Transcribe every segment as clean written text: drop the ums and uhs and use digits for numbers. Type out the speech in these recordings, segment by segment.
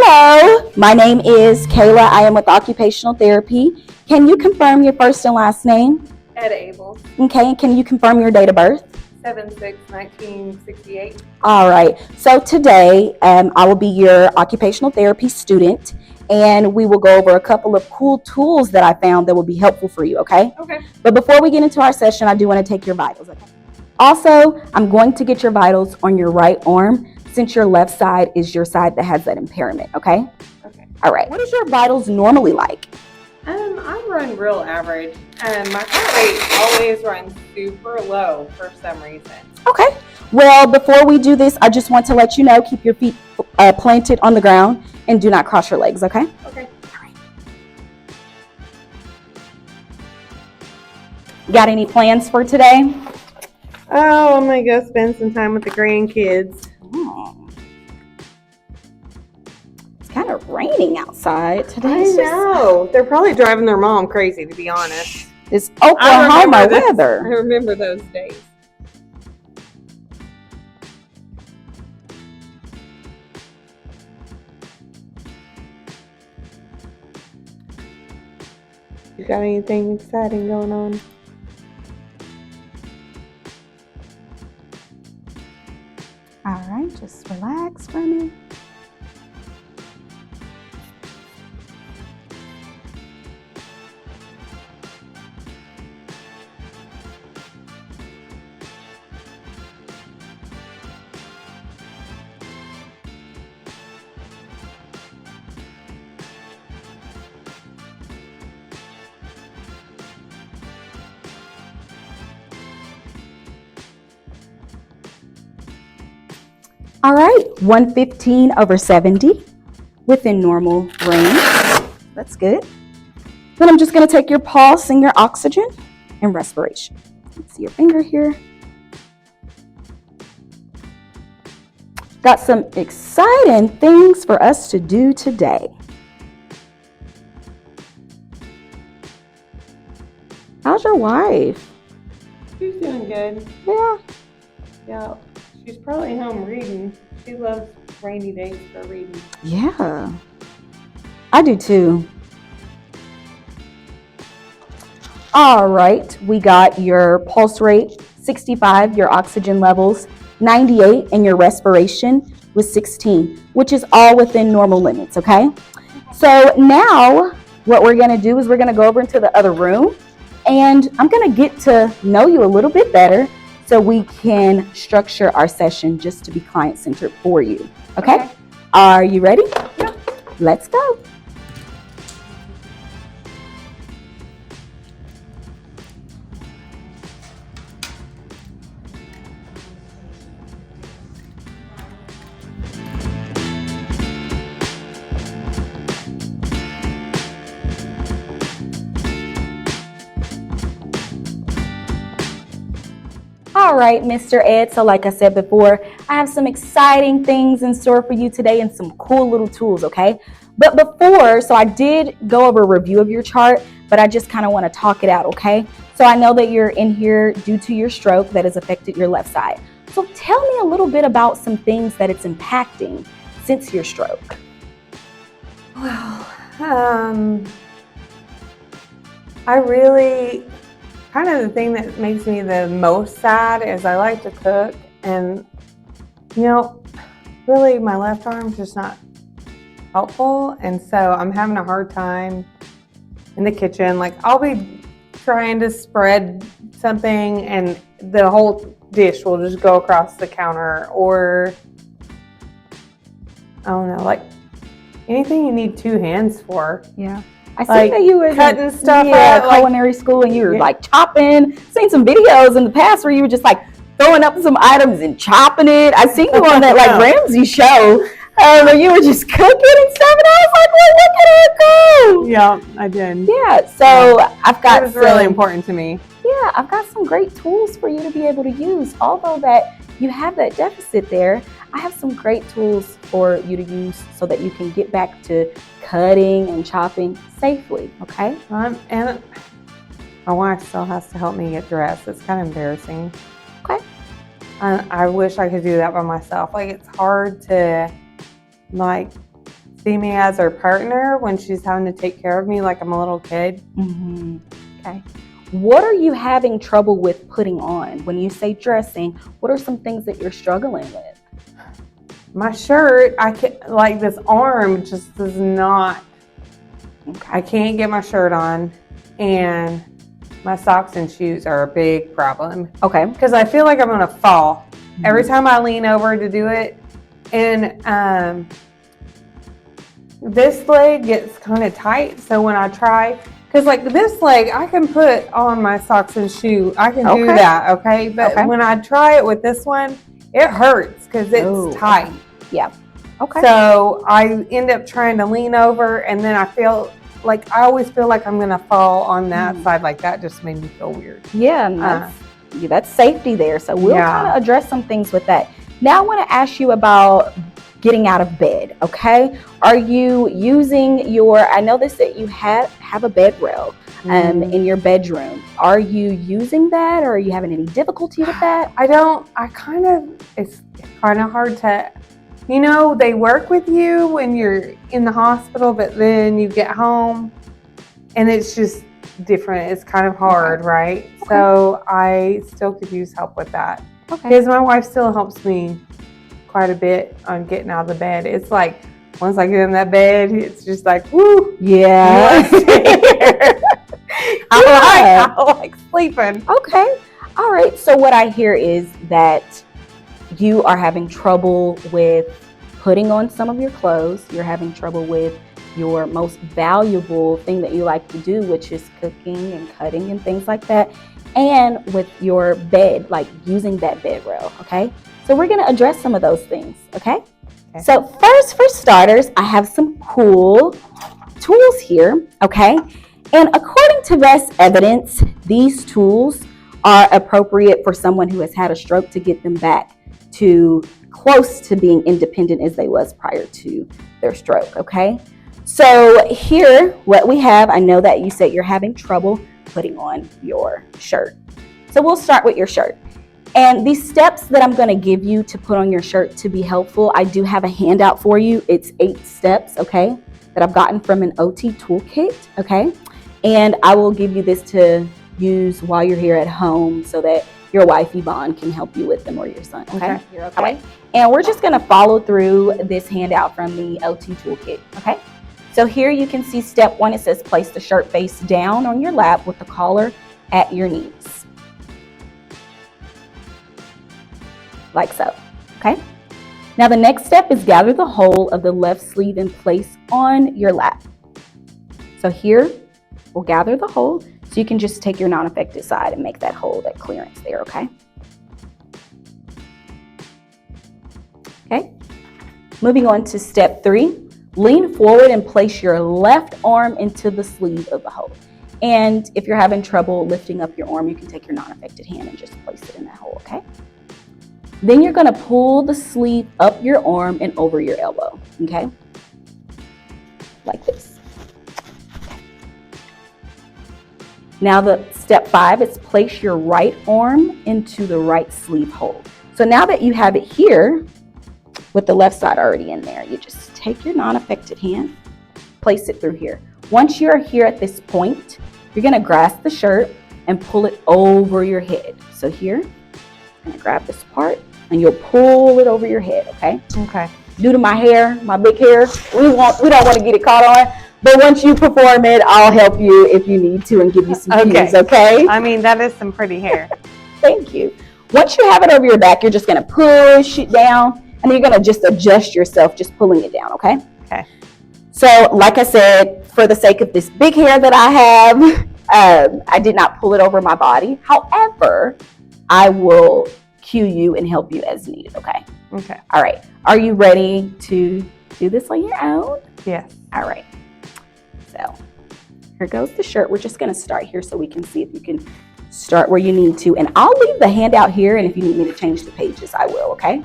Hello, my name is Kayla. I am with Occupational Therapy. Can you confirm your first and last name? Ed Abel. Okay, and can you confirm your date of birth? 7/6/1968. All right, so today I will be your occupational therapy student, and we will go over a couple of cool tools that I found that will be helpful for you, okay? Okay. But before we get into our session, I do want to take your vitals, okay? Also, I'm going to get your vitals on your right arm since your left side is your side that has that impairment, okay? Okay. All right. What is your vitals normally like? I run real average, and my heart rate always runs super low for some reason. Okay. Well, before we do this, I just want to let you know, keep your feet planted on the ground and do not cross your legs, okay? Okay. All right. Got any plans for today? Oh, I'm going to go spend some time with the grandkids. Oh. It's kind of raining outside today. I know. They're probably driving their mom crazy, to be honest. It's Oklahoma weather. I remember those days. You got anything exciting going on? All right, just relax for me. All right, 115/70 within normal range. That's good. Then I'm just going to take your pulse and your oxygen and respiration. Let's see your finger here. Got some exciting things for us to do today. How's your wife? She's doing good. Yeah. Yeah. She's probably home reading. She loves rainy days for reading. Yeah. I do too. All right, we got your pulse rate 65, your oxygen levels 98, and your respiration was 16, which is all within normal limits, okay? So now what we're gonna do is we're gonna go over into the other room, and I'm gonna get to know you a little bit better so we can structure our session just to be client-centered for you, okay? Are you ready? Yeah. Let's go. All right, Mr. Ed, so like I said before, I have some exciting things in store for you today and some cool little tools, okay? But before, so I did go over a review of your chart, but I just kind of want to talk it out, okay? So I know that you're in here due to your stroke that has affected your left side. So tell me a little bit about some things that it's impacting since your stroke. Well, I really, kind of the thing that makes me the most sad is I like to cook, and really my left arm's just not helpful, and so I'm having a hard time in the kitchen. Like, I'll be trying to spread something and the whole dish will just go across the counter, or I don't know, like anything you need two hands for. Yeah. I see Like that you were cutting stuff at up, like culinary school, and you were like chopping. Seen some videos in the past where you were just like throwing up some items and chopping it. I seen you on that like Ramsay show where you were just cooking and stuff, and I was like, well, look at her go. Yeah, I did. Yeah, so I've got It was really important to me. Yeah, I've got some great tools for you to be able to use. Although that you have that deficit there, I have some great tools for you to use so that you can get back to cutting and chopping safely, okay? And my wife still has to help me get dressed. It's kind of embarrassing. Okay. I wish I could do that by myself. Like, it's hard to like see me as her partner when she's having to take care of me like I'm a little kid. Mm-hmm. Okay. What are you having trouble with putting on? When you say dressing, what are some things that you're struggling with? My shirt, I can't, like this arm just does not, Okay. I can't get my shirt on, and my socks and shoes are a big problem. Okay. Because I feel like I'm going to fall every time I lean over to do it. And this leg gets kind of tight. So when I try, because like this leg, I can put on my socks and shoe. I can do that, okay? But when I try it with this one, it hurts because it's tight. Yeah. Okay. So I end up trying to lean over, and then I always feel like I'm going to fall on that side. Like that just made me feel weird. Yeah, and that's safety there. So we'll kind of address some things with that. Now I want to ask you about getting out of bed, okay? Are you using I noticed that you have a bed rail in your bedroom. Are you using that, or are you having any difficulty with that? It's kind of hard to, they work with you when you're in the hospital, but then you get home and it's just different. It's kind of hard, right? Okay. So I still could use help with that. Okay. Because my wife still helps me quite a bit on getting out of the bed. It's like, once I get in that bed, it's just like, whoo. Yeah. I like sleeping. Okay. All right. So what I hear is that you are having trouble with putting on some of your clothes. You're having trouble with your most valuable thing that you like to do, which is cooking and cutting and things like that. And with your bed, like using that bed rail, okay? So we're gonna address some of those things, okay? So first, for starters, I have some cool tools here, okay? And according to best evidence, these tools are appropriate for someone who has had a stroke to get them back to close to being independent as they was prior to their stroke, okay? So here, what we have, I know that you said you're having trouble putting on your shirt. So we'll start with your shirt. And these steps that I'm gonna give you to put on your shirt to be helpful, I do have a handout for you. It's 8 steps, okay, that I've gotten from an OT toolkit, okay? And I will give you this to use while you're here at home so that your wife, Yvonne, can help you with them, or your son, okay? You're okay. All right. And we're just gonna follow through this handout from the OT toolkit, okay? So here you can see step 1, it says place the shirt face down on your lap with the collar at your knees. Like so, okay? Now the next step is gather the whole of the left sleeve and place on your lap. So here, we'll gather the whole, so you can just take your non-affected side and make that hole, that clearance there, okay? Okay, moving on to step 3, lean forward and place your left arm into the sleeve of the hole. And if you're having trouble lifting up your arm, you can take your non-affected hand and just place it in that hole, okay? Then you're gonna pull the sleeve up your arm and over your elbow, okay? Like this. Now the step 5 is place your right arm into the right sleeve hole. So now that you have it here, with the left side already in there, you just take your non-affected hand, place it through here. Once you're here at this point, you're gonna grasp the shirt and pull it over your head. So here, I'm gonna grab this part and you'll pull it over your head, okay? Okay. Due to my hair, my big hair, we don't want to get it caught on, but once you perform it, I'll help you if you need to and give you some cues, okay? I mean, that is some pretty hair. Thank you. Once you have it over your back, you're just gonna push it down, and then you're gonna just adjust yourself, just pulling it down, okay? Okay. So, like I said, for the sake of this big hair that I have, I did not pull it over my body. However, I will cue you and help you as needed, okay? Okay. All right. Are you ready to do this on your own? Yes. All right. So, here goes the shirt. We're just gonna start here so we can see if you can start where you need to. And I'll leave the handout here, and if you need me to change the pages, I will, okay?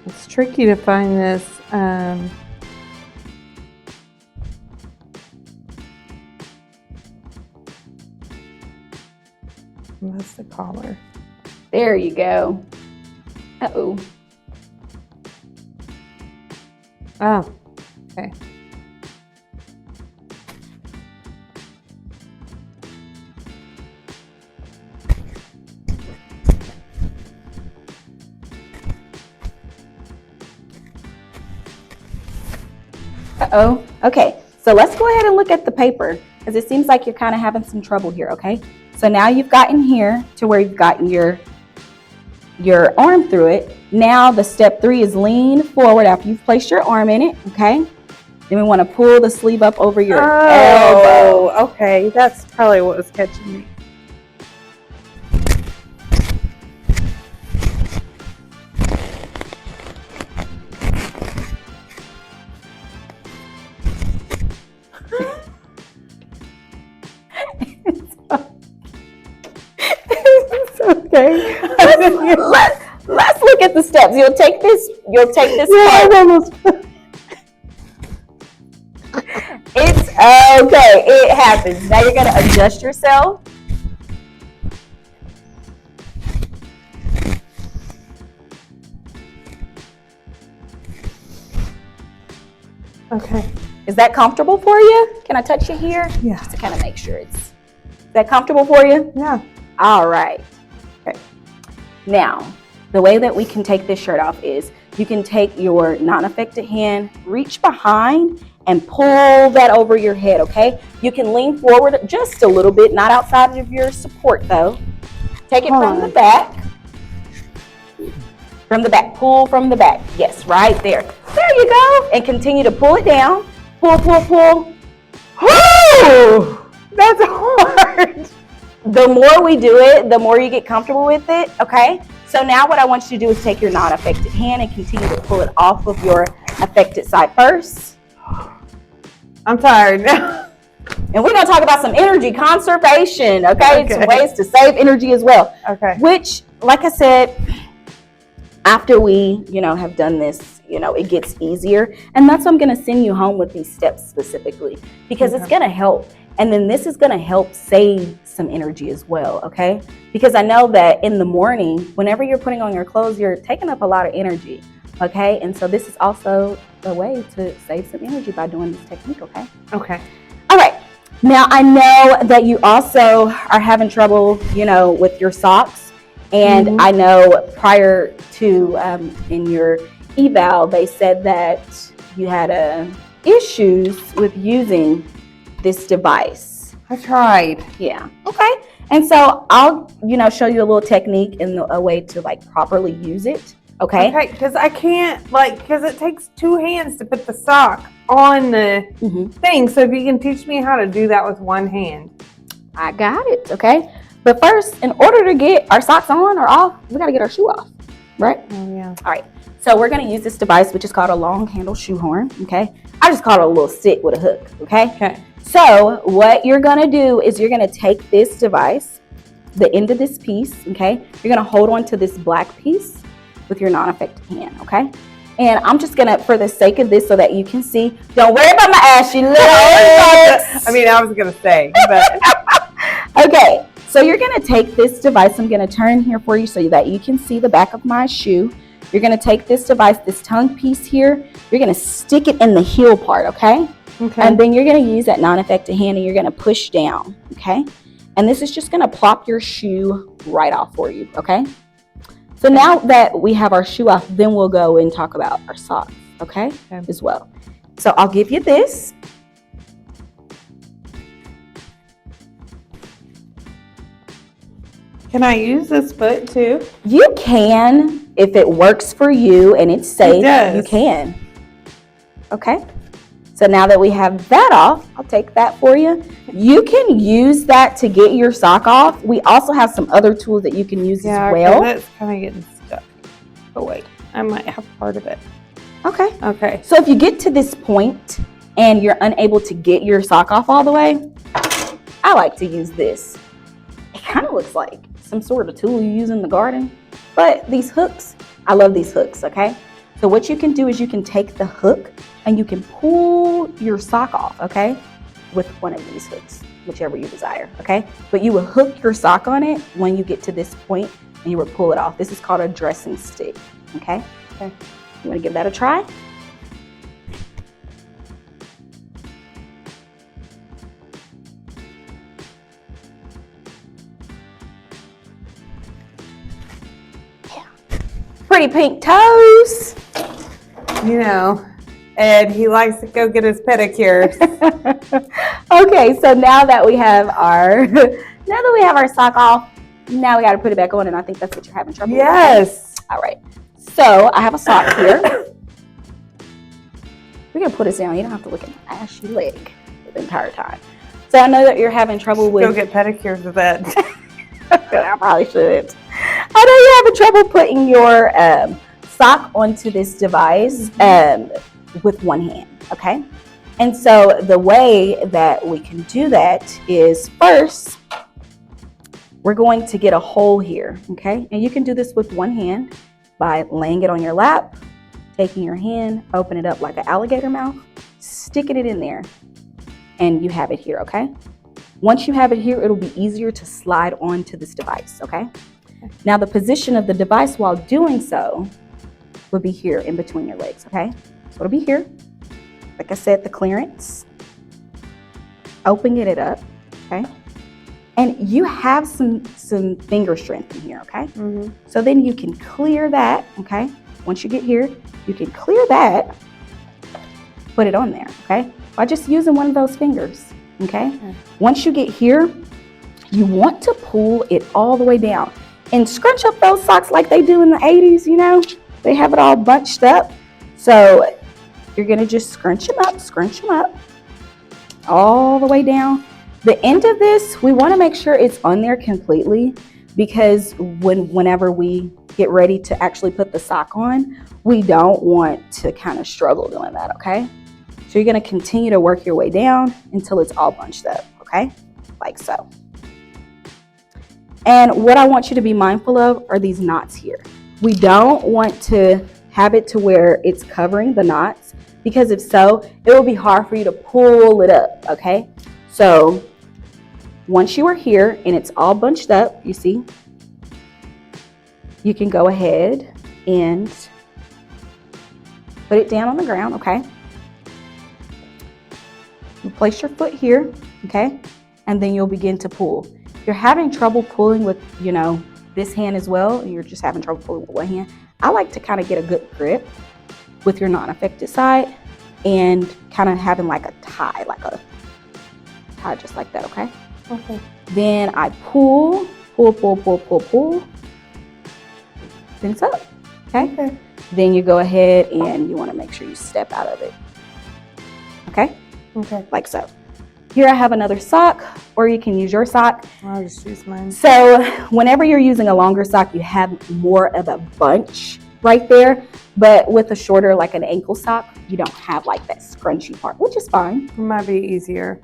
It's tricky to find this the collar. There you go. Uh-oh. Oh, okay. Uh-oh. Okay, so let's go ahead and look at the paper because it seems like you're kind of having some trouble here, okay? So now you've gotten here to where you've gotten your arm through it. Now the step 3 is lean forward after you've placed your arm in it, okay? Then we want to pull the sleeve up over your elbow. Okay, that's probably what was catching me. It's okay. Let's look at the steps. You'll take this part. It's okay. It happens. Now you're going to adjust yourself. Okay. Is that comfortable for you? Can I touch you here? Yeah. Just to kind of make sure is that comfortable for you? Yeah. All right. Okay. Now, the way that we can take this shirt off is you can take your non-affected hand, reach behind, and pull that over your head, okay? You can lean forward just a little bit, not outside of your support though. Take it from the back. From the back, pull from the back. Yes, right there. There you go. And continue to pull it down. Pull, pull, pull. Woo! That's hard. The more we do it, the more you get comfortable with it, okay? So now what I want you to do is take your non-affected hand and continue to pull it off of your affected side first. I'm tired now. And we're going to talk about some energy conservation, okay? Some ways to save energy as well. Okay. Which, like I said, after we, have done this, it gets easier. And that's why I'm going to send you home with these steps specifically because it's going to help. And then this is going to help save some energy as well, okay? Because I know that in the morning, whenever you're putting on your clothes, you're taking up a lot of energy, okay? And so this is also a way to save some energy by doing this technique, okay? Okay. All right. Now, I know that you also are having trouble, with your socks. And I know prior to in your eval, they said that you had issues with using this device. I tried. Yeah. Okay. And so I'll, show you a little technique and a way to properly use it. Okay. Okay, because I can't because it takes 2 hands to put the sock on the thing. So if you can teach me how to do that with 1 hand. I got it. Okay. But first, in order to get our socks on or off, we got to get our shoe off, right? Oh yeah. All right. So we're going to use this device, which is called a long handle shoehorn. Okay. I just call it a little stick with a hook. Okay. Okay. So what you're going to do is you're going to take this device, the end of this piece. Okay. You're going to hold on to this black piece with your non-affected hand. Okay. And I'm just going to, for the sake of this so that you can see, don't worry about my ashy legs. I was going to say, but. Okay. So you're going to take this device. I'm going to turn here for you so that you can see the back of my shoe. You're going to take this device, this tongue piece here. You're going to stick it in the heel part, okay? Okay. And then you're going to use that non-affected hand and you're going to push down, okay? And this is just going to plop your shoe right off for you, okay? So now that we have our shoe off, then we'll go and talk about our socks, okay? As well. So I'll give you this. Can I use this foot too? You can, if it works for you and it's safe, you can. Okay. So now that we have that off, I'll take that for you. You can use that to get your sock off. We also have some other tools that you can use as well. That's kind of getting stuck. Oh wait, I might have part of it. Okay. Okay. So if you get to this point and you're unable to get your sock off all the way, I like to use this. It kind of looks like some sort of tool you use in the garden, but these hooks, I love these hooks, okay? So what you can do is you can take the hook and you can pull your sock off, okay? With one of these hooks. whichever you desire, okay? But you would hook your sock on it when you get to this point and you would pull it off. This is called a dressing stick, okay? Okay. You wanna give that a try? Yeah. Pretty pink toes. You know, Ed, he likes to go get his pedicures. Okay, so now that we have our sock off, now we got to put it back on, and I think that's what you're having trouble with. Yes. All right. So I have a sock here. We're gonna put it down. You don't have to look at my ashy leg the entire time. So I know that you're having trouble with. Go get pedicures with Ed. I probably shouldn't. I know you're having trouble putting your sock onto this device with one hand. Okay. And so the way that we can do that is first, we're going to get a hole here, okay? And you can do this with one hand by laying it on your lap, taking your hand, open it up like an alligator mouth, sticking it in there, and you have it here, okay? Once you have it here, it'll be easier to slide onto this device, okay? Now the position of the device while doing so will be here in between your legs, okay? So it'll be here. Like I said, the clearance, opening it up, okay? And you have some finger strength in here, okay? Mm-hmm. So then you can clear that, okay? Once you get here, you can clear that, put it on there, okay? By just using one of those fingers, okay? Once you get here, you want to pull it all the way down and scrunch up those socks like they do in the 80s, you know? They have it all bunched up. So you're gonna just scrunch them up, all the way down. The end of this, we wanna make sure it's on there completely, because whenever we get ready to actually put the sock on, we don't want to kind of struggle doing that, okay? So you're gonna continue to work your way down until it's all bunched up, okay? Like so. And what I want you to be mindful of are these knots here. We don't want to have it to where it's covering the knots, because if so, it will be hard for you to pull it up, okay? So once you are here and it's all bunched up, you see, you can go ahead and put it down on the ground, okay? You place your foot here, okay? And then you'll begin to pull. If you're having trouble pulling with, you know, this hand as well, and you're just having trouble pulling with one hand, I like to kind of get a good grip with your non-affected side and kind of having like a tie just like that, okay? Okay. Then I pull, then it's up, okay? Then you go ahead and you want to make sure you step out of it, okay? Okay. Like so. Here I have another sock, or you can use your sock. I'll just use mine. So whenever you're using a longer sock, you have more of a bunch right there. But with a shorter, like an ankle sock, you don't have like that scrunchy part, which is fine. It might be easier.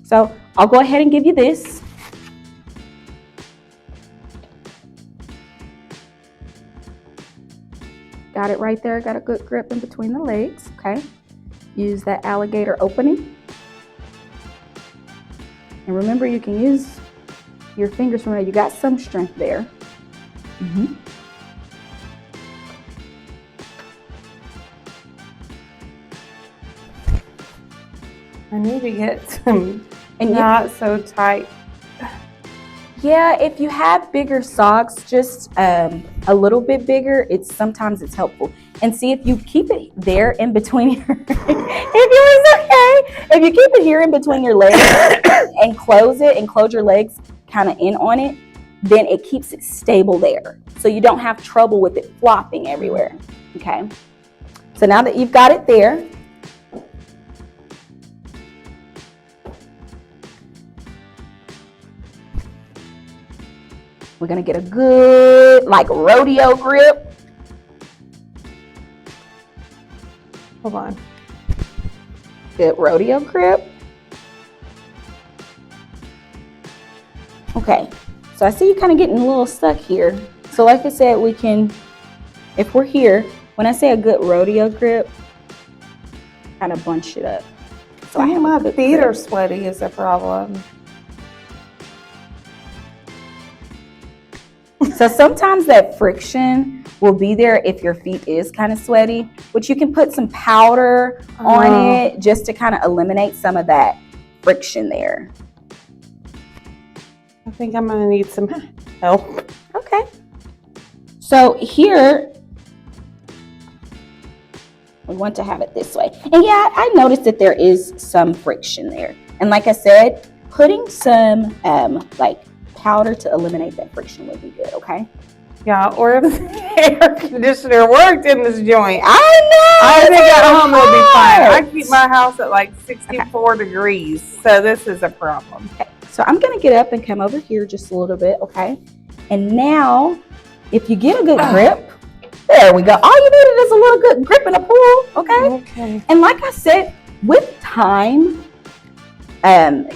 So I'll go ahead and give you this. Got it right there. Got a good grip in between the legs, okay? Use that alligator opening. And remember, you can use your fingers from there. You got some strength there. Mm-hmm. I need to get some not so tight. Yeah, if you have bigger socks, just a little bit bigger, sometimes it's helpful. And see, if you keep it there in between your, if you keep it here in between your legs and close your legs kind of in on it, then it keeps it stable there. So you don't have trouble with it flopping everywhere, okay? So now that you've got it there, we're gonna get a good, like, rodeo grip. Hold on. Good rodeo grip. Okay, so I see you kind of getting a little stuck here. So like I said, we can, if we're here, when I say a good rodeo grip, kind of bunch it up. So I think my feet are sweaty is a problem. So sometimes that friction will be there if your feet is kind of sweaty, but you can put some powder on it just to kind of eliminate some of that friction there. I think I'm gonna need some help. Okay. So here, we want to have it this way. And yeah, I noticed that there is some friction there. And like I said, putting some like powder to eliminate that friction would be good, okay? Yeah, or if the air conditioner worked in this joint. I know! I think at home would be fine. I hard. keep my house at like 64 degrees, so this is a problem. Okay, so I'm gonna get up and come over here just a little bit, okay? And now, if you get a good grip, there we go. All you needed is a little good grip in a pool, okay? Okay. And like I said, with time,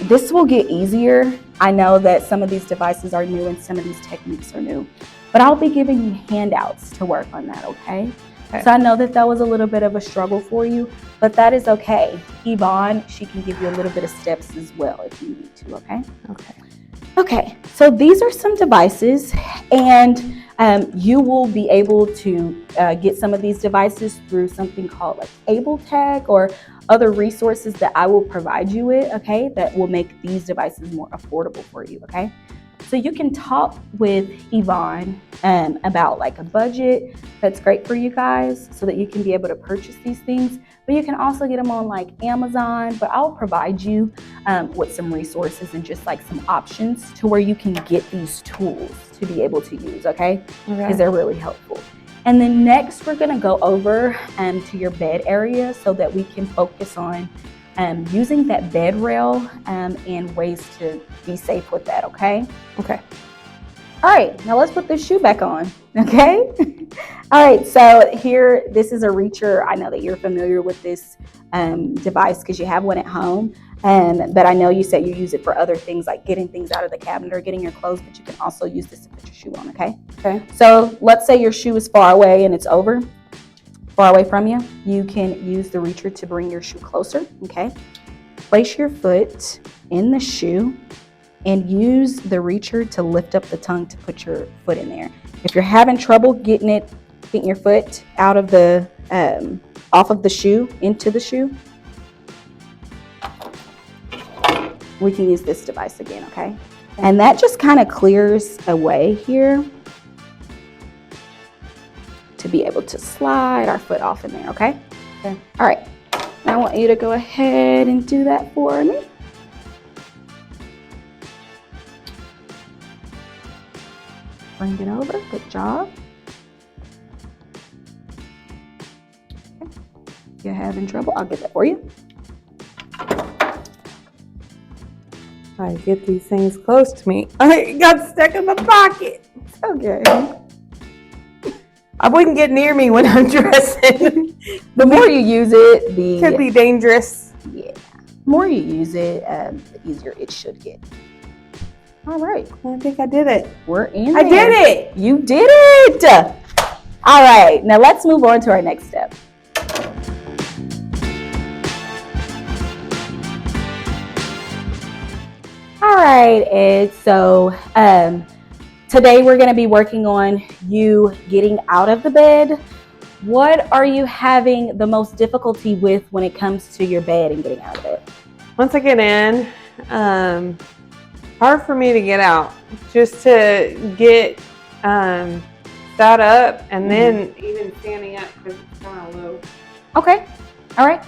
this will get easier. I know that some of these devices are new and some of these techniques are new, but I'll be giving you handouts to work on that, okay? So I know that that was a little bit of a struggle for you, but that is okay. Yvonne, she can give you a little bit of steps as well if you need to, okay? Okay. Okay, so these are some devices, and you will be able to get some of these devices through something called like Able Tech or other resources that I will provide you with, okay, that will make these devices more affordable for you, okay? So you can talk with Yvonne about like a budget that's great for you guys so that you can be able to purchase these things. But you can also get them on like Amazon, but I'll provide you with some resources and just like some options to where you can get these tools to be able to use, okay? Because they're really helpful. And then next we're gonna go over to your bed area so that we can focus on using that bed rail and ways to be safe with that, okay? Okay. All right, now let's put this shoe back on, okay? All right, so here, this is a reacher. I know that you're familiar with this device because you have one at home, but I know you said you use it for other things like getting things out of the cabinet or getting your clothes, but you can also use this to put your shoe on, okay? Okay. So let's say your shoe is far away and it's far away from you. You can use the reacher to bring your shoe closer, okay? Place your foot in the shoe and use the reacher to lift up the tongue to put your foot in there. If you're having trouble getting your foot out of the, off of the shoe, into the shoe, we can use this device again, okay? And that just kind of clears away here to be able to slide our foot off in there, okay? Okay. All right, now I want you to go ahead and do that for me. Bring it over, good job. Okay. If you're having trouble, I'll get that for you. I get these things close to me. I got stuck in my pocket. Okay. I wouldn't get near me when I'm dressing. The more you use it, the Could be dangerous. yeah. The more you use it, the easier it should get. All right, I think I did it. we're in I there. did it. You did it! All right, now let's move on to our next step. All right, Ed, so today we're gonna be working on you getting out of the bed. What are you having the most difficulty with when it comes to your bed and getting out of it? Once I get in, hard for me to get out. Just to get sat up and then even standing up because it's kind of low. Okay, all right.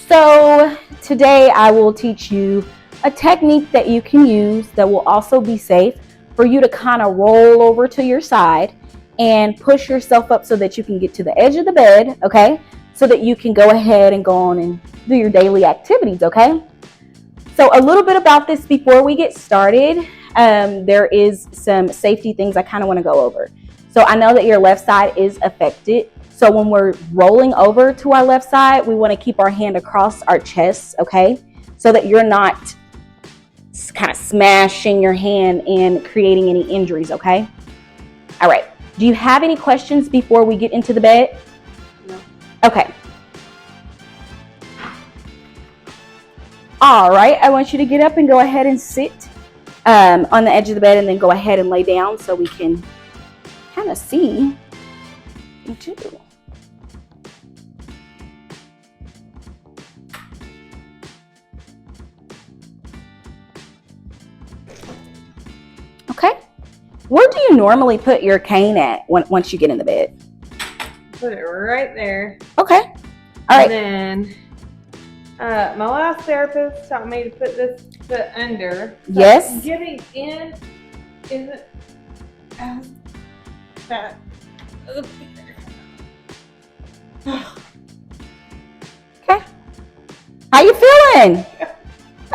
So today I will teach you a technique that you can use that will also be safe for you to kind of roll over to your side and push yourself up so that you can get to the edge of the bed, okay? So that you can go ahead and go on and do your daily activities, okay? So a little bit about this before we get started. There is some safety things I kind of want to go over. So I know that your left side is affected. So when we're rolling over to our left side, we want to keep our hand across our chest, okay? So that you're not kind of smashing your hand and creating any injuries, okay? All right. Do you have any questions before we get into the bed? No. Okay. All right. I want you to get up and go ahead and sit on the edge of the bed and then go ahead and lay down so we can kind of see you too. Okay. Where do you normally put your cane at once you get in the bed? Put it right there. Okay. All right. And then my last therapist taught me to put this foot under. So Yes. Getting in isn't as bad. Okay. How you feeling?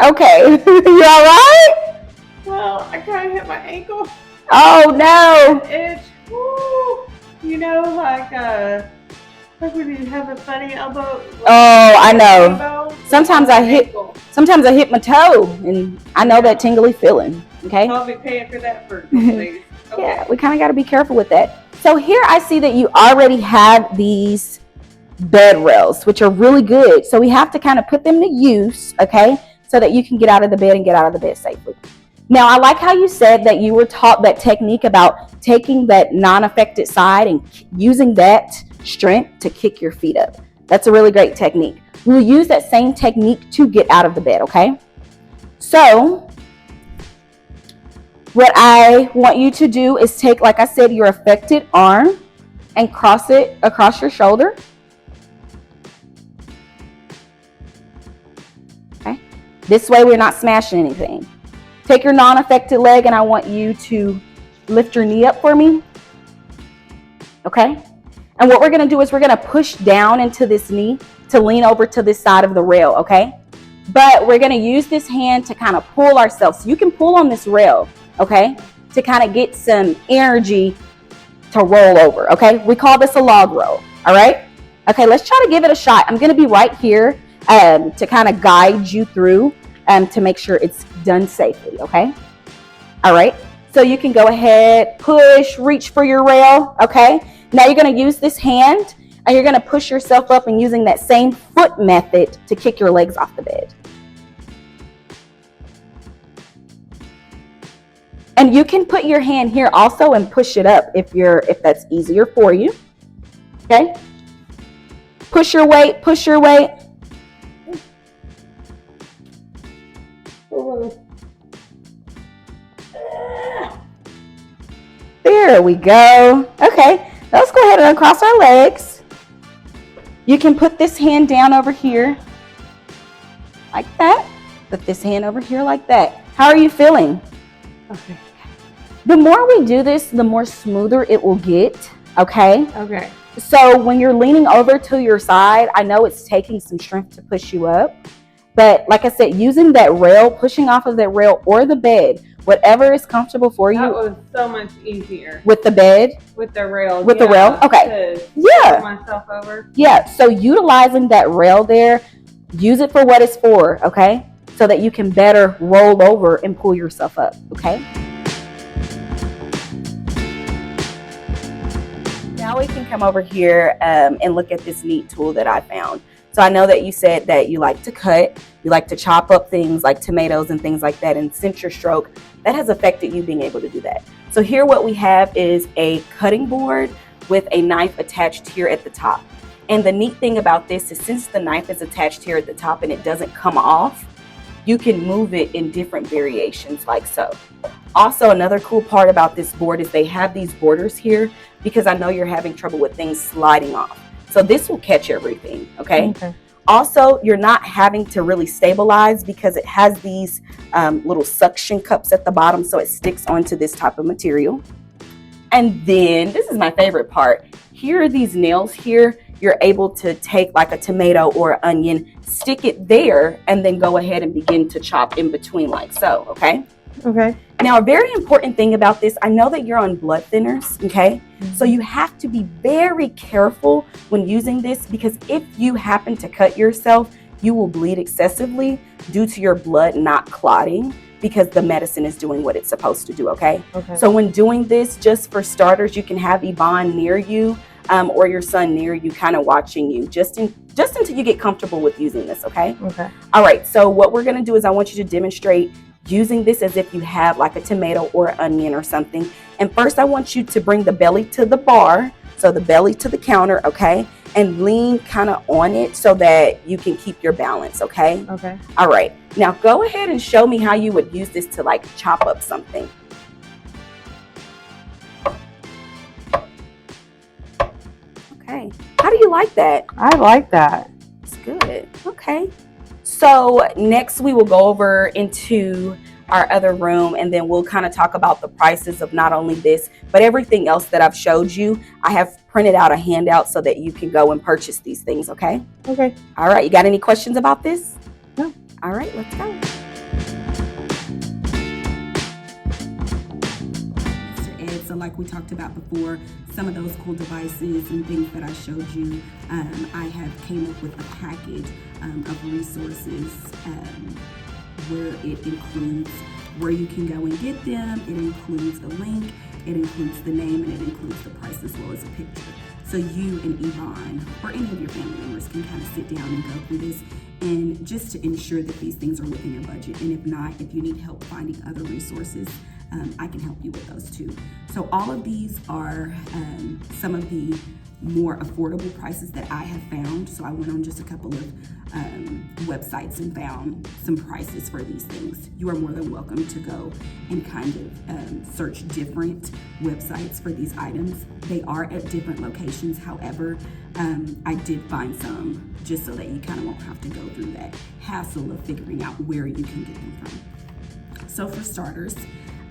Okay. You all right? Well, I kind of hit my ankle. Oh no. Itch. Woo. You know, like when you have a funny elbow. Oh, I know. Elbow, Sometimes I hit. ankle. Sometimes I hit my toe, and I know that tingly feeling. Okay. I'll be paying for that for 2 days. Okay. Yeah, we kind of got to be careful with that. So here I see that you already have these bed rails, which are really good. So we have to kind of put them to use, okay, so that you can get out of the bed and get out of the bed safely. Now, I like how you said that you were taught that technique about taking that non-affected side and using that strength to kick your feet up. That's a really great technique. We'll use that same technique to get out of the bed, okay? So what I want you to do is take, like I said, your affected arm and cross it across your shoulder. Okay. This way we're not smashing anything. Take your non-affected leg and I want you to lift your knee up for me. Okay. And what we're going to do is we're going to push down into this knee to lean over to this side of the rail, okay? But we're going to use this hand to kind of pull ourselves. So you can pull on this rail, okay, to kind of get some energy to roll over, okay? We call this a log roll, all right? Okay, let's try to give it a shot. I'm going to be right here to kind of guide you through to make sure it's done safely, okay? All right, so you can go ahead, push, reach for your rail, okay? Now you're going to use this hand and you're going to push yourself up and using that same foot method to kick your legs off the bed. And you can put your hand here also and push it up if that's easier for you. Okay? Push your weight, push your weight. There we go. Okay, let's go ahead and uncross our legs. You can put this hand down over here like that. Put this hand over here like that. How are you feeling? Okay. The more we do this, the more smoother it will get, okay? Okay. So when you're leaning over to your side, I know it's taking some strength to push you up. But like I said, using that rail, pushing off of that rail or the bed, whatever is comfortable for you. That was so much easier. With the bed? With the rail. With the rail? Okay. Yeah. Myself over. Yeah. So utilizing that rail there, use it for what it's for, okay? So that you can better roll over and pull yourself up, okay? Now we can come over here and look at this neat tool that I found. So I know that you said that you like to cut, you like to chop up things like tomatoes and things like that, and since your stroke, that has affected you being able to do that. So here what we have is a cutting board with a knife attached here at the top. And the neat thing about this is since the knife is attached here at the top and it doesn't come off, you can move it in different variations like so. Also, another cool part about this board is they have these borders here because I know you're having trouble with things sliding off. So this will catch everything, okay? Also, you're not having to really stabilize because it has these little suction cups at the bottom so it sticks onto this type of material. And then, this is my favorite part. Here are these nails here. You're able to take like a tomato or onion, stick it there, and then go ahead and begin to chop in between like so, okay? Okay. Now, a very important thing about this, I know that you're on blood thinners, okay? So you have to be very careful when using this because if you happen to cut yourself, you will bleed excessively due to your blood not clotting because the medicine is doing what it's supposed to do, okay? So when doing this, just for starters, you can have Yvonne near you or your son near you kind of watching you just until you get comfortable with using this, okay? All right, so what we're going to do is I want you to demonstrate using this as if you have like a tomato or onion or something, And first I want you to bring the belly to the bar, so the belly to the counter, okay? And lean kind of on it so that you can keep your balance, okay? Okay. All right, now go ahead and show me how you would use this to like chop up something. Okay, how do you like that? I like that. It's good. Okay. So next we will go over into our other room, and then we'll kind of talk about the prices of not only this, but everything else that I've showed you. I have printed out a handout so that you can go and purchase these things, okay? Okay. All right, you got any questions about this? No. All right, let's go. Mr. Ed, so like we talked about before, some of those cool devices and things that I showed you, I have came up with a package of resources where it includes where you can go and get them, it includes a link, it includes the name, and it includes the price as well as a picture. So you and Yvonne or any of your family members can kind of sit down and go through this, and just to ensure that these things are within your budget. And if not, if you need help finding other resources, I can help you with those too. So all of these are some of the more affordable prices that I have found. So I went on just a couple of websites and found some prices for these things. You are more than welcome to go and kind of search different websites for these items. They are at different locations. However, I did find some just so that you kind of won't have to go through that hassle of figuring out where you can get them from. So for starters,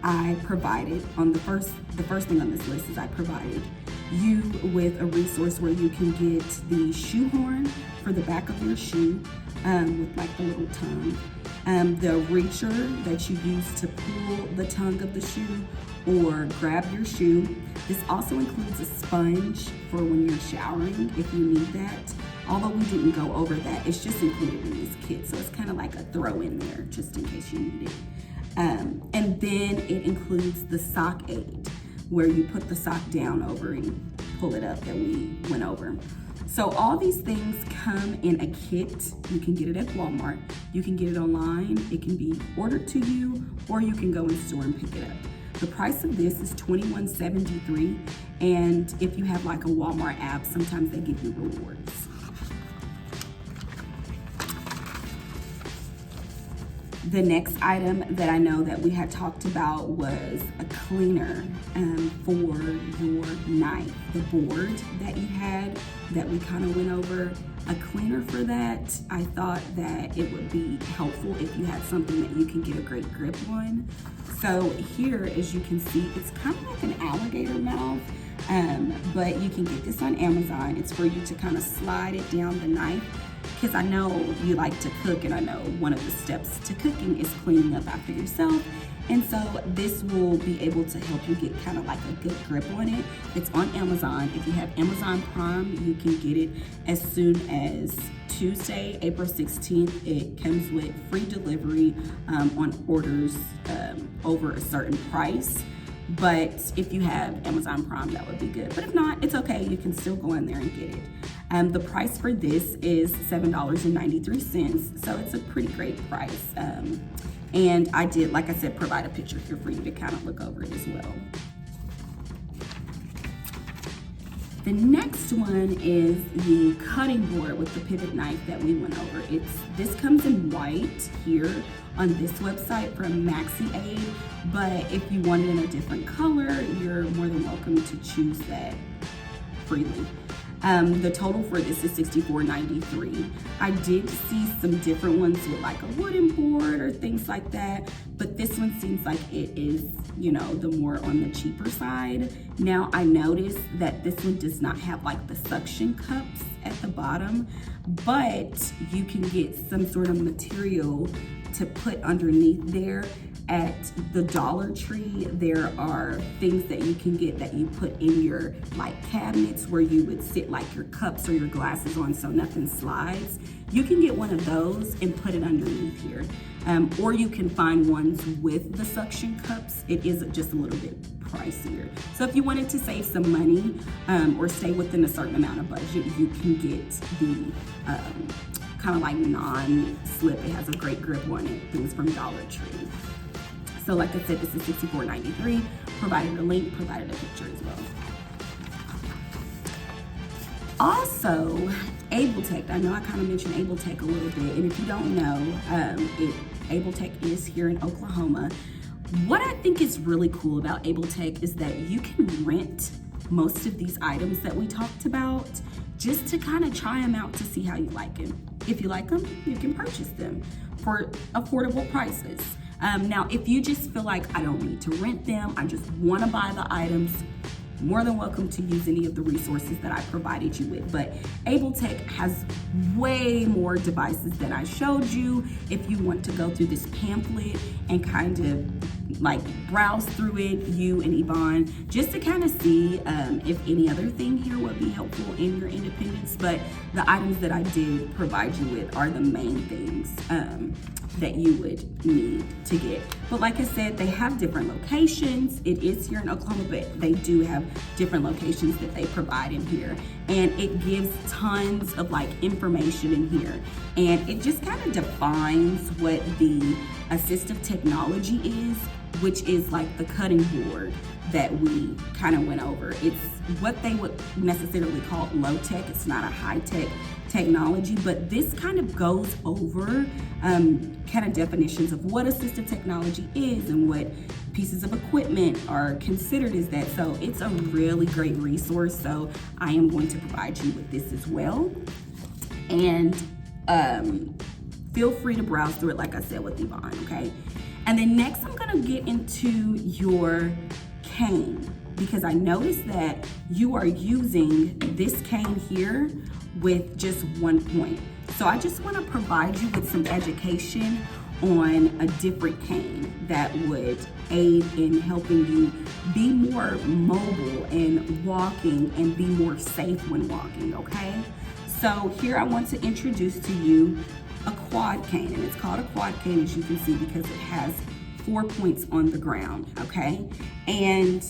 I provided on the first thing on this list is I provided you with a resource where you can get the shoe horn for the back of your shoe with like the little tongue, the reacher that you use to pull the tongue of the shoe or grab your shoe. This also includes a sponge for when you're showering if you need that. Although we didn't go over that, it's just included in this kit, so it's kind of like a throw in there just in case you need it. And then it includes the sock aid, where you put the sock down over and pull it up that we went over. So all these things come in a kit. You can get it at Walmart. You can get it online. It can be ordered to you, or you can go in store and pick it up. The price of this is $21.73, and if you have like a Walmart app, sometimes they give you rewards. The next item that I know that we had talked about was a cleaner for your knife, the board that you had that we kind of went over. A cleaner for that, I thought that it would be helpful if you had something that you can get a great grip on. So here, as you can see, it's kind of like an alligator mouth, but you can get this on Amazon. It's for you to kind of slide it down the knife, because I know you like to cook, and I know one of the steps to cooking is cleaning up after yourself. And so this will be able to help you get kind of like a good grip on it. It's on Amazon. If you have Amazon Prime, you can get it as soon as Tuesday, April 16th. It comes with free delivery on orders over a certain price. But if you have Amazon Prime, that would be good. But if not, it's okay. You can still go in there and get it. The price for this is $7.93, so it's a pretty great price. And I did, like I said, provide a picture here for you to kind of look over it as well. The next one is the cutting board with the pivot knife that we went over. This comes in white here on this website from Maxi Aid, but if you want it in a different color, you're more than welcome to choose that freely. The total for this is $64.93. I did see some different ones with like a wooden board or things like that, but this one seems like it is, you know, the more on the cheaper side. Now I noticed that this one does not have like the suction cups at the bottom, but you can get some sort of material to put underneath there. At the Dollar Tree, there are things that you can get that you put in your like cabinets where you would sit like your cups or your glasses on so nothing slides. You can get one of those and put it underneath here. Or you can find ones with the suction cups. It is just a little bit pricier. So if you wanted to save some money or stay within a certain amount of budget, you can get the kind of like non-slip. It has a great grip on it. Things from Dollar Tree. So like I said, this is $64.93. provided a link, provided a picture as well. Also, AbleTech. I know I kind of mentioned AbleTech a little bit, and if you don't know, AbleTech is here in Oklahoma. What I think is really cool about AbleTech is that you can rent most of these items that we talked about just to kind of try them out to see how you like them. If you like them, you can purchase them for affordable prices. Now, if you just feel like I don't need to rent them, I just want to buy the items, more than welcome to use any of the resources that I provided you with. But AbleTech has way more devices than I showed you. If you want to go through this pamphlet and kind of like browse through it, you and Yvonne, just to kind of see if any other thing here would be helpful in your independence. But the items that I did provide you with are the main things that you would need to get. But like I said, they have different locations. It is here in Oklahoma, but they do have different locations that they provide in here. And it gives tons of like information in here. And it just kind of defines what the assistive technology is, which is like the cutting board that we kind of went over. It's what they would necessarily call low tech. It's not a high tech technology, but this kind of goes over kind of definitions of what assistive technology is and what pieces of equipment are considered as that. So it's a really great resource. So I am going to provide you with this as well. And feel free to browse through it, like I said, with Yvonne, okay? And then next I'm gonna get into your cane, because I noticed that you are using this cane here with just 1 point. So I just want to provide you with some education on a different cane that would aid in helping you be more mobile and walking and be more safe when walking, okay? So here I want to introduce to you a quad cane, and it's called a quad cane, as you can see, because it has 4 points on the ground, okay? And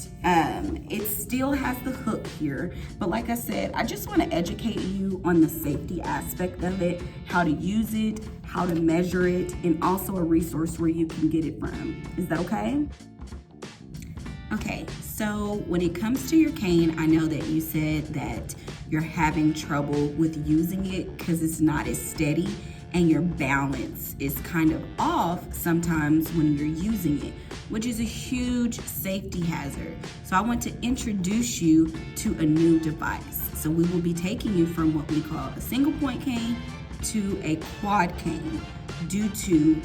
it still has the hook here, but like I said, I just want to educate you on the safety aspect of it, how to use it, how to measure it, and also a resource where you can get it from. Is that okay? Okay, so when it comes to your cane, I know that you said that you're having trouble with using it because it's not as steady, and your balance is kind of off sometimes when you're using it, which is a huge safety hazard. So I want to introduce you to a new device. So we will be taking you from what we call a single point cane to a quad cane due to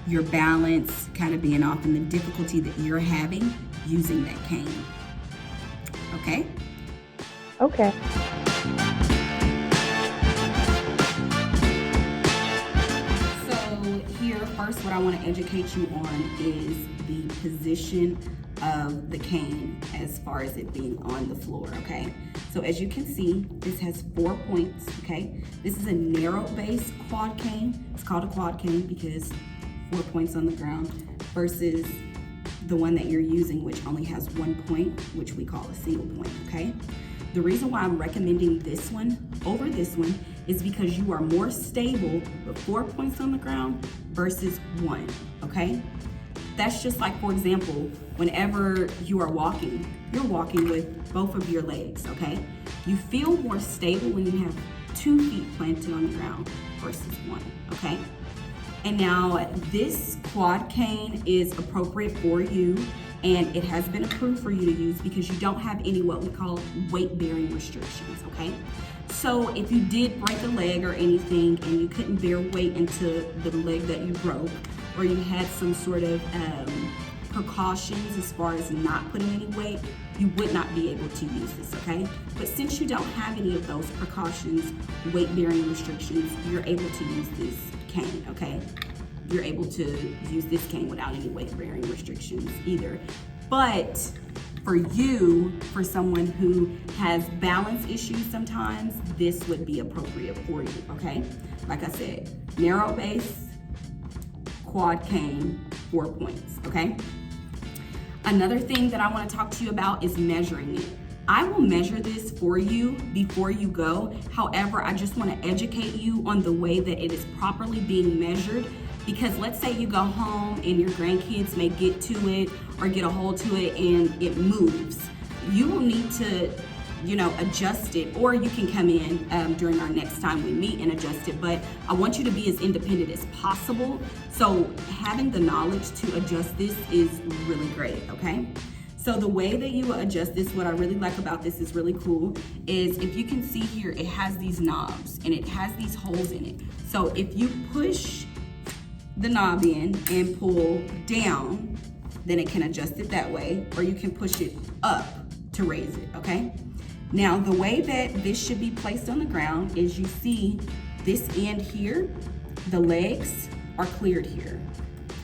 your balance kind of being off and the difficulty that you're having using that cane. Okay? Okay. First, what I want to educate you on is the position of the cane as far as it being on the floor, okay? So as you can see, this has 4 points, okay? This is a narrow base quad cane. It's called a quad cane because 4 points on the ground versus the one that you're using, which only has 1 point, which we call a single point, okay? The reason why I'm recommending this one over this one is because you are more stable with 4 points on the ground versus 1, okay? That's just like, for example, whenever you are walking, you're walking with both of your legs, okay? You feel more stable when you have 2 feet planted on the ground versus 1, okay? And now this quad cane is appropriate for you, and it has been approved for you to use because you don't have any what we call weight-bearing restrictions, okay? So if you did break a leg or anything and you couldn't bear weight into the leg that you broke, or you had some sort of precautions as far as not putting any weight, you would not be able to use this, okay? But since you don't have any of those precautions, weight-bearing restrictions, you're able to use this cane, okay? You're able to use this cane without any weight-bearing restrictions either. But for you, for someone who has balance issues sometimes, this would be appropriate for you, okay? Like I said, narrow base, quad cane, 4 points, okay? Another thing that I want to talk to you about is measuring it. I will measure this for you before you go. However, I just want to educate you on the way that it is properly being measured, because let's say you go home and your grandkids may get to it, or get a hold to it and it moves. You will need to, adjust it, or you can come in during our next time we meet and adjust it. But I want you to be as independent as possible. So having the knowledge to adjust this is really great, okay? So the way that you adjust this, what I really like about this is really cool, is if you can see here, it has these knobs and it has these holes in it. So if you push the knob in and pull down, then it can adjust it that way, or you can push it up to raise it, okay? Now, the way that this should be placed on the ground is you see this end here, the legs are cleared here.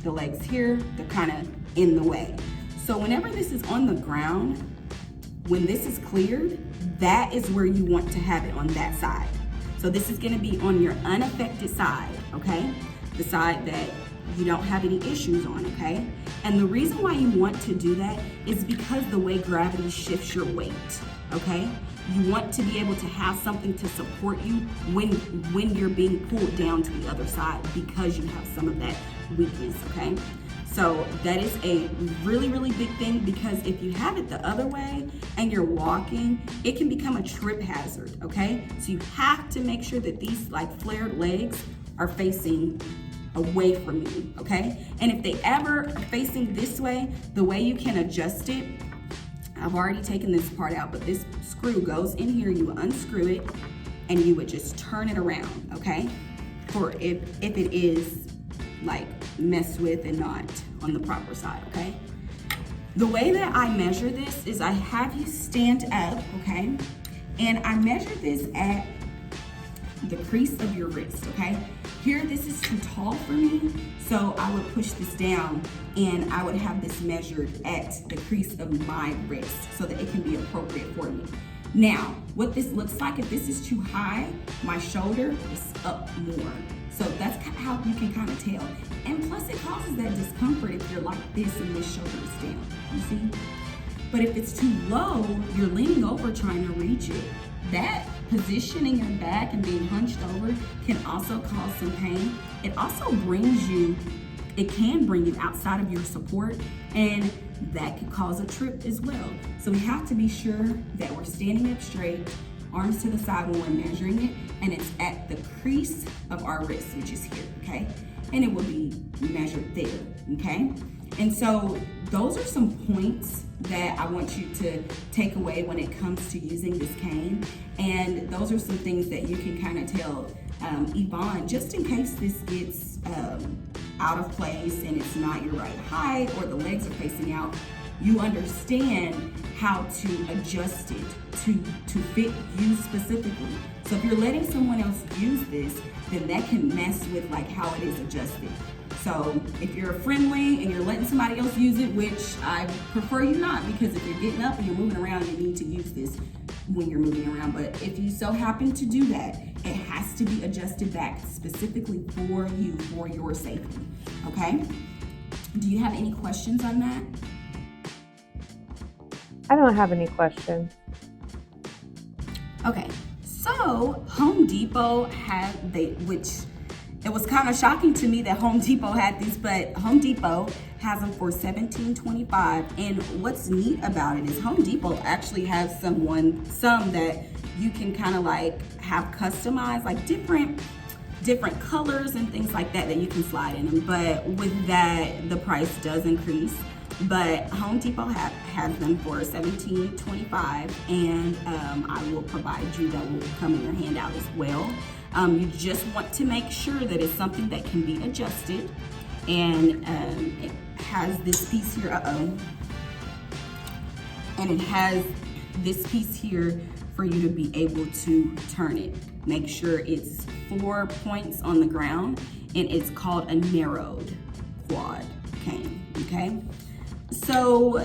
The legs here, they're kind of in the way. So whenever this is on the ground, when this is cleared, that is where you want to have it, on that side. So this is gonna be on your unaffected side, okay? The side that you don't have any issues on, okay? And the reason why you want to do that is because the way gravity shifts your weight, okay? You want to be able to have something to support you when you're being pulled down to the other side, because you have some of that weakness, okay? So that is a really, really big thing, because if you have it the other way and you're walking, it can become a trip hazard, okay? So you have to make sure that these like flared legs are facing away from you, okay? And if they ever are facing this way, the way you can adjust it, I've already taken this part out, but this screw goes in here, you unscrew it, and you would just turn it around, okay? For if it is like messed with and not on the proper side, okay? The way that I measure this is I have you stand up, okay? And I measure this at the crease of your wrist, okay? Here, this is too tall for me, so I would push this down and I would have this measured at the crease of my wrist so that it can be appropriate for me. Now, what this looks like, if this is too high, my shoulder is up more. So that's how you can kind of tell. And plus it causes that discomfort if you're like this and this shoulder is down, you see? But if it's too low, you're leaning over trying to reach it. That position in your back and being hunched over can also cause some pain. It also brings you, it can bring you outside of your support, and that could cause a trip as well. So we have to be sure that we're standing up straight, arms to the side when we're measuring it, and it's at the crease of our wrist, which is here, okay? And it will be measured there, okay? And so those are some points that I want you to take away when it comes to using this cane. And those are some things that you can kind of tell Yvonne, just in case this gets out of place and it's not your right height or the legs are facing out, you understand how to adjust it to fit you specifically. So if you're letting someone else use this, then that can mess with like how it is adjusted. So if you're friendly and you're letting somebody else use it, which I prefer you not, because if you're getting up and you're moving around, you need to use this when you're moving around. But if you so happen to do that, it has to be adjusted back specifically for you, for your safety, okay? Do you have any questions on that? I don't have any questions. Okay, so Home Depot had which it was kind of shocking to me that Home Depot had these, but Home Depot has them for $17.25. And what's neat about it is Home Depot actually has some that you can kind of like have customized, like different colors and things like that you can slide in them. But with that, the price does increase. But Home Depot has them for $17.25, and I will provide you, that will come in your handout as well. You just want to make sure that it's something that can be adjusted, and it has this piece here, and it has this piece here for you to be able to turn it. Make sure it's 4 points on the ground, and it's called a narrowed quad cane, okay? So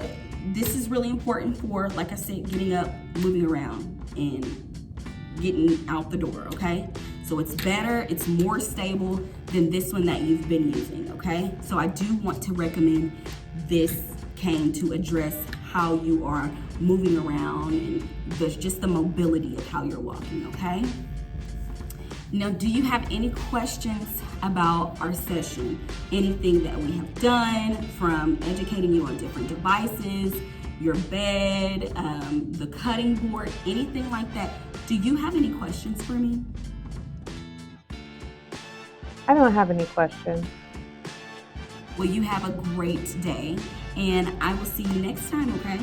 this is really important for, like I said, getting up, moving around, and getting out the door, okay? So it's better, it's more stable than this one that you've been using, okay? So I do want to recommend this cane to address how you are moving around and just the mobility of how you're walking, okay? Now, do you have any questions about our session? Anything that we have done, from educating you on different devices, your bed, the cutting board, anything like that? Do you have any questions for me? I don't have any questions. Well, you have a great day, and I will see you next time, okay?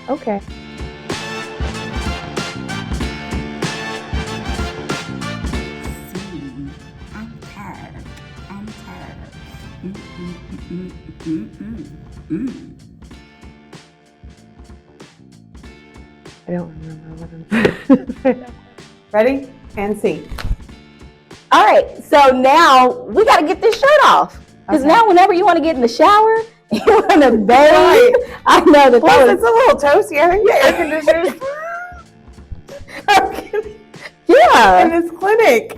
Okay. I'm tired. I don't remember what I'm Ready? And see. All right, so now we got to get this shirt off. Because now whenever you want to get in the shower, you want to bathe. Right. I know that. Plus, it's a little toasty. I think the air conditioner's yeah. in this clinic.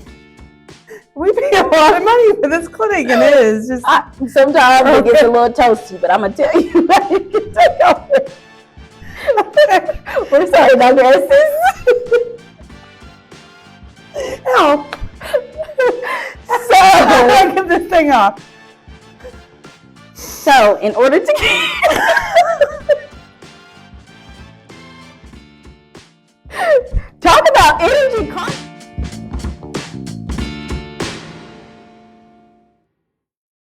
We pay a lot of money for this clinic, and it is just sometimes it gets a little toasty, but I'm gonna tell you, you can take over. We're sorry about this. No. So I get this thing off. So in order to get talk about energy.